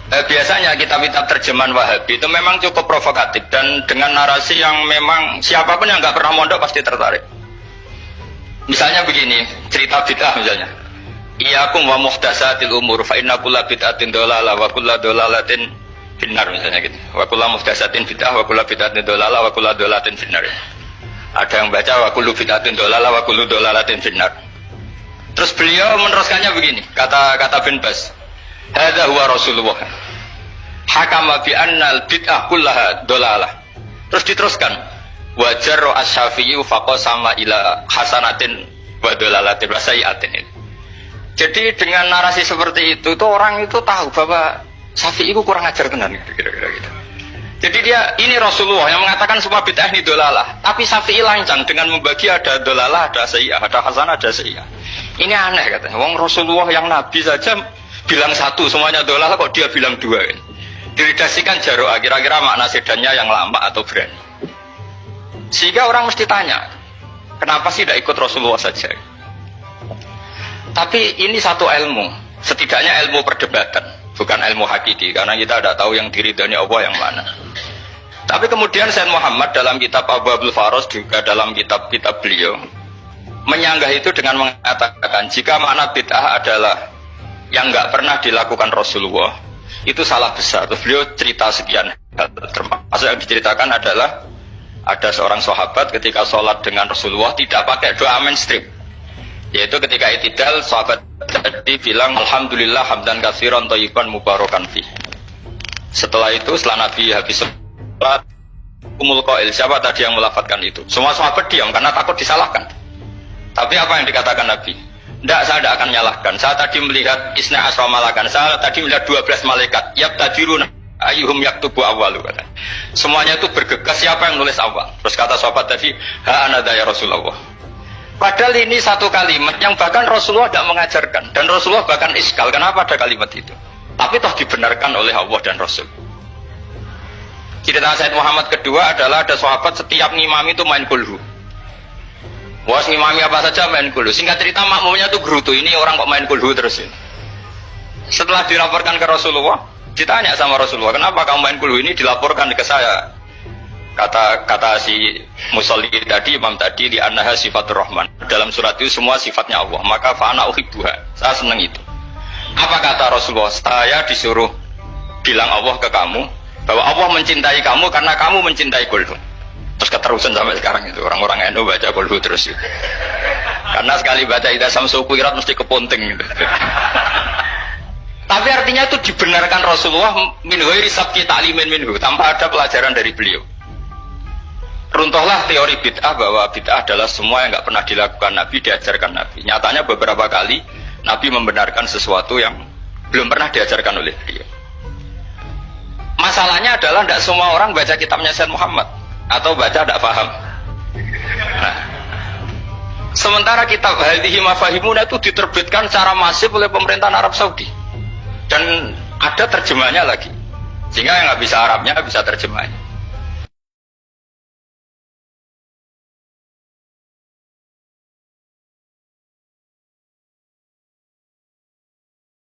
Biasanya kitab-kitab terjemahan Wahabi itu memang cukup provokatif dan dengan narasi yang memang siapapun yang nggak pernah mondok pasti tertarik. Misalnya begini, cerita bid'ah misalnya. Iyyakum wa muhdatsatil umur fa inna kulla bid'atin dhalalah wa kulla dhalalatin finnar misalnya gitu. Wa kulla muhdatsatin bid'ah wa kulla bid'atin dhalalah wa kulla dhalalatin finnar. Ada yang baca wa kullu bid'atin dhalalah wa kullu dhalalatin finnar. Terus beliau meneruskannya begini, kata bin Bas. Hadza huwa Rasulullah. Hakama bi annal bid'ah kullaha dhalalah. Terus diteruskan. Wajar as-Syafi'i faqasama ila hasanatin wa dhalalatin wa sayyi'atin. Jadi dengan narasi seperti itu orang itu tahu bahwa Syafi'i itu kurang ajar tenan kira-kira gitu. Jadi dia ini Rasulullah yang mengatakan semua bid'ah ini dhalalah, tapi Syafi'i lancang dengan membagi ada dhalalah, ada sayyi'ah, ada hasanah, ada sayyi'ah. Ini aneh katanya. Wong Rasulullah yang nabi saja bilang satu semuanya dhalalah kok dia bilang dua kan. Diredaksikan Jaro'a, kira-kira makna sedannya yang lama atau berani. Sehingga orang mesti tanya, kenapa sih tidak ikut Rasulullah saja? Tapi ini satu ilmu, setidaknya ilmu perdebatan, bukan ilmu hakiki, karena kita tidak tahu yang diridhani Allah yang mana. Tapi kemudian Sayyid Muhammad dalam kitab Abwaabul Faros juga dalam kitab-kitab beliau menyanggah itu dengan mengatakan jika makna bid'ah adalah yang nggak pernah dilakukan Rasulullah, itu salah besar. Terus beliau cerita sekian hal, termasuk yang diceritakan adalah ada seorang sahabat ketika sholat dengan Rasulullah tidak pakai doa mainstream, yaitu ketika i'tidal sahabat tadi bilang alhamdulillah hamdan katsiran thayyiban mubarakan fi. Setelah itu setelah Nabi habis sholat umul qail, siapa tadi yang melafadzkan itu? Semua sahabat diam karena takut disalahkan. Tapi apa yang dikatakan Nabi? Tidak, saya tidak akan nyalahkan. Saya tadi melihat isna asra malakan, saya tadi melihat 12 malaikat yabtadiruna ayyuhum yaktubu awwalu kata. Semuanya itu bergegas siapa yang nulis awal. Terus kata sahabat tadi, ha anada ya Rasulullah. Padahal ini satu kalimat yang bahkan Rasulullah tidak mengajarkan dan Rasulullah bahkan iskal. Kenapa ada kalimat itu? Tapi toh dibenarkan oleh Allah dan Rasul. Cerita Sayyid Muhammad kedua adalah ada sahabat setiap ngimami itu main kulhu. Wah, ngimami apa saja main kulhu. Singkat cerita makmumnya itu gerutu. Ini orang kok main kulhu terus ini. Setelah dilaporkan ke Rasulullah, ditanya sama Rasulullah, kenapa kamu main kulhu ini? Dilaporkan ke saya. Kata si musolli tadi, imam tadi, di annaha sifatur rahman. Dalam surat itu semua sifatnya Allah. Maka fa'ana uhibbuha. Saya senang itu. Apa kata Rasulullah? Saya disuruh bilang Allah ke kamu bahwa Allah mencintai kamu karena kamu mencintai kulhu. Terus keterusan sampai sekarang itu orang-orang NU baca kulhu terus itu. Karena sekali baca idza samsu kuwirat mesti keponting gitu. Tapi artinya itu dibenarkan Rasulullah min ghairi sabqi ta'limin minhu, tanpa ada pelajaran dari beliau. Runtuhlah teori bid'ah bahwa bid'ah adalah semua yang nggak pernah dilakukan Nabi, diajarkan Nabi. Nyatanya beberapa kali Nabi membenarkan sesuatu yang belum pernah diajarkan oleh beliau. Masalahnya adalah tidak semua orang baca kitabnya Sayyid Muhammad atau baca tidak paham. Nah, sementara kitab Hadhihi Mafahimuna itu diterbitkan secara masif oleh pemerintahan Arab Saudi dan ada terjemahnya lagi, sehingga yang nggak bisa Arabnya bisa terjemahnya.